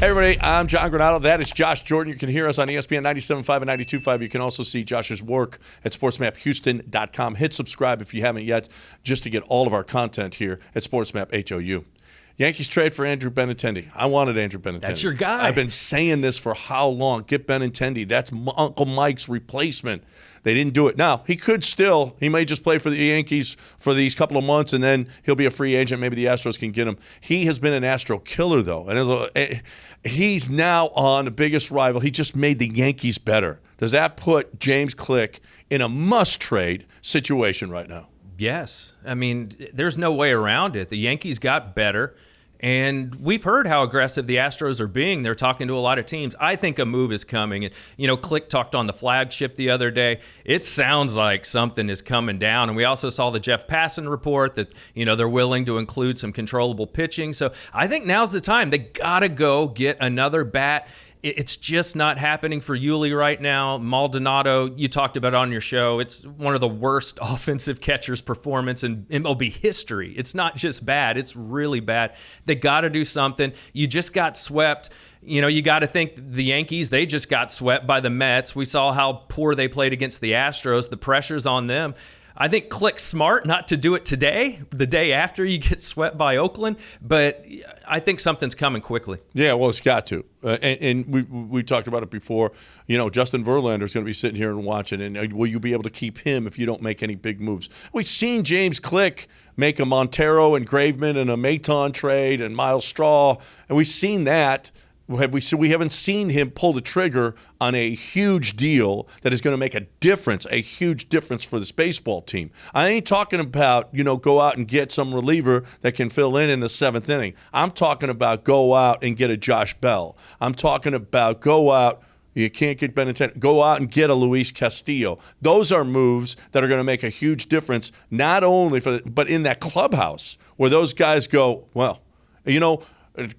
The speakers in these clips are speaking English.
Hey, everybody, I'm John Granado. That is Josh Jordan. You can hear us on ESPN 97.5 and 92.5. You can also see Josh's work at sportsmaphouston.com. Hit subscribe if you haven't yet, just to get all of our content here at SportsMap HOU. Yankees trade for Andrew Benintendi. I wanted Andrew Benintendi. That's your guy. I've been saying this for how long? Get Benintendi. That's Uncle Mike's replacement. They didn't do it. Now, he may just play for the Yankees for these couple of months, and then he'll be a free agent. Maybe the Astros can get him. He has been an Astro killer, though. And he's now on the biggest rival. He just made the Yankees better. Does that put James Click in a must-trade situation right now? Yes. I mean, there's no way around it. The Yankees got better, and we've heard how aggressive the Astros are being. They're talking to a lot of teams. I think a move is coming. And, Click talked on the flagship the other day. It sounds like something is coming down. And we also saw the Jeff Passan report that, they're willing to include some controllable pitching. So I think now's the time. They got to go get another bat. It's just not happening for Yuli right now. Maldonado, you talked about it on your show. It's one of the worst offensive catchers' performance in MLB history. It's not just bad. It's really bad. They got to do something. You just got swept. You got to think the Yankees, they just got swept by the Mets. We saw how poor they played against the Astros. The pressure's on them. I think Click's smart not to do it today, the day after you get swept by Oakland, but I think something's coming quickly. Yeah, well, it's got to. And we talked about it before. Justin Verlander is going to be sitting here and watching, and will you be able to keep him if you don't make any big moves? We've seen James Click make a Montero and Graveman and a Maton trade and Miles Straw, and we've seen that. We haven't seen him pull the trigger on a huge deal that is going to make a huge difference for this baseball team. I ain't talking about, go out and get some reliever that can fill in the seventh inning. I'm talking about go out and get a Josh Bell. I'm talking about go out. You can't get Benintendi. Go out and get a Luis Castillo. Those are moves that are going to make a huge difference, not only but in that clubhouse where those guys go, well,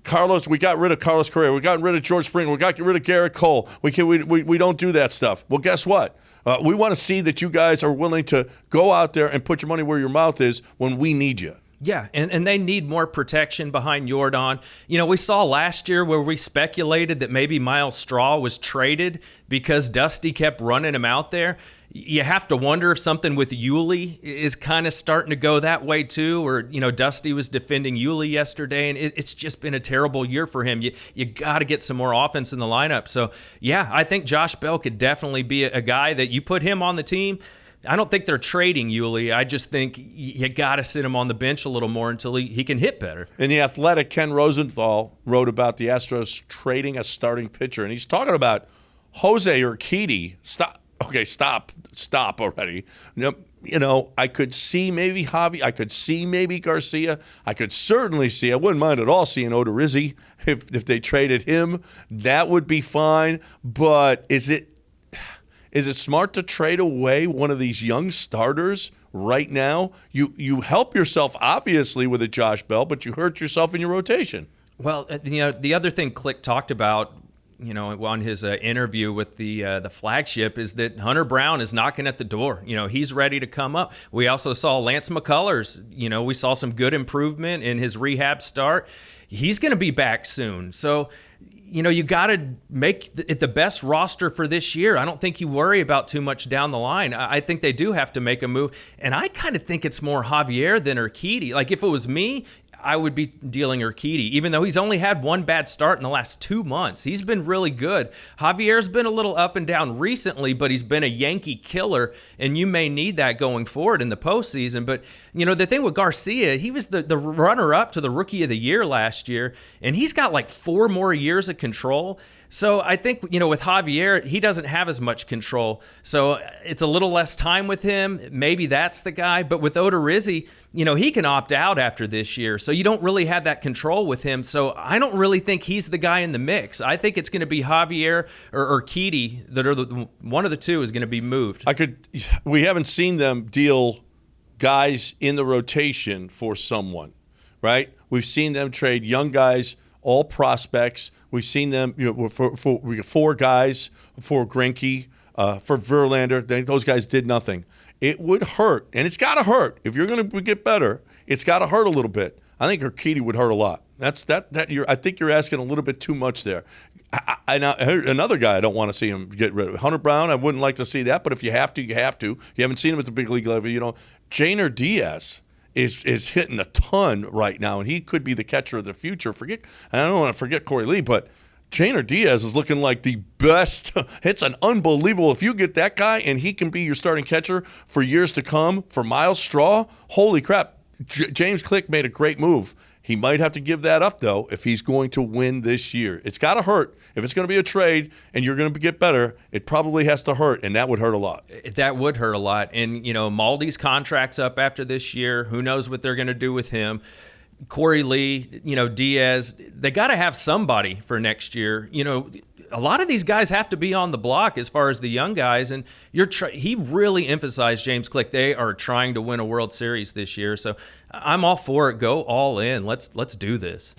Carlos, we got rid of Carlos Correa. We got rid of George Springer. We got rid of Garrett Cole. We don't do that stuff. Well, guess what? We want to see that you guys are willing to go out there and put your money where your mouth is when we need you. Yeah, and they need more protection behind Yordan. We saw last year where we speculated that maybe Miles Straw was traded because Dusty kept running him out there. You have to wonder if something with Yuli is kind of starting to go that way too, or, Dusty was defending Yuli yesterday, and it's just been a terrible year for him. You got to get some more offense in the lineup. So, yeah, I think Josh Bell could definitely be a guy that you put him on the team. I don't think they're trading Yuli. I just think you got to sit him on the bench a little more until he can hit better. In The Athletic, Ken Rosenthal wrote about the Astros trading a starting pitcher, and he's talking about Jose Urquidy. Stop already. I could see maybe Javi. I could see maybe Garcia. I could certainly see. I wouldn't mind at all seeing Odorizzi if they traded him. That would be fine. But is it smart to trade away one of these young starters right now? You help yourself, obviously, with a Josh Bell, but you hurt yourself in your rotation. Well, the other thing Click talked about, on his interview with the flagship is that Hunter Brown is knocking at the door. He's ready to come up. We also saw Lance McCullers. We saw some good improvement in his rehab start. He's going to be back soon. So, you got to make it the best roster for this year. I don't think you worry about too much down the line. I think they do have to make a move. And I kind of think it's more Javier than Urquidy. Like, if it was me, I would be dealing Urquidy, even though he's only had one bad start in the last 2 months. He's been really good. Javier's been a little up and down recently, but he's been a Yankee killer, and you may need that going forward in the postseason. But, the thing with Garcia, he was the runner-up to the Rookie of the Year last year, and he's got like 4 more years of control. So I think, with Javier, he doesn't have as much control. So it's a little less time with him. Maybe that's the guy. But with Odorizzi, he can opt out after this year. So you don't really have that control with him. So I don't really think he's the guy in the mix. I think it's going to be Javier or Urquidy that are one of the two is going to be moved. We haven't seen them deal guys in the rotation for someone, right? We've seen them trade young guys, all prospects. We've seen them for 4 guys for Greinke, for Verlander. Those guys did nothing. It would hurt, and it's got to hurt. If you're going to get better, it's got to hurt a little bit. I think Urquidy would hurt a lot. I think you're asking a little bit too much there. Another guy I don't want to see him get rid of. Hunter Brown, I wouldn't like to see that, but if you have to, you have to. You haven't seen him at the big league level. Jainer Diaz is hitting a ton right now, and he could be the catcher of the future. I don't want to forget Corey Lee, but Jainer Diaz is looking like the best. It's an unbelievable. If you get that guy and he can be your starting catcher for years to come for Miles Straw, holy crap. James Click made a great move. He might have to give that up, though, if he's going to win this year. It's got to hurt. If it's going to be a trade and you're going to get better, it probably has to hurt, and that would hurt a lot. That would hurt a lot. And, Maldy's contract's up after this year. Who knows what they're going to do with him? Corey Lee, Diaz, they got to have somebody for next year. A lot of these guys have to be on the block as far as the young guys, and he really emphasized, James Click, they are trying to win a World Series this year. So I'm all for it. Go all in. Let's do this.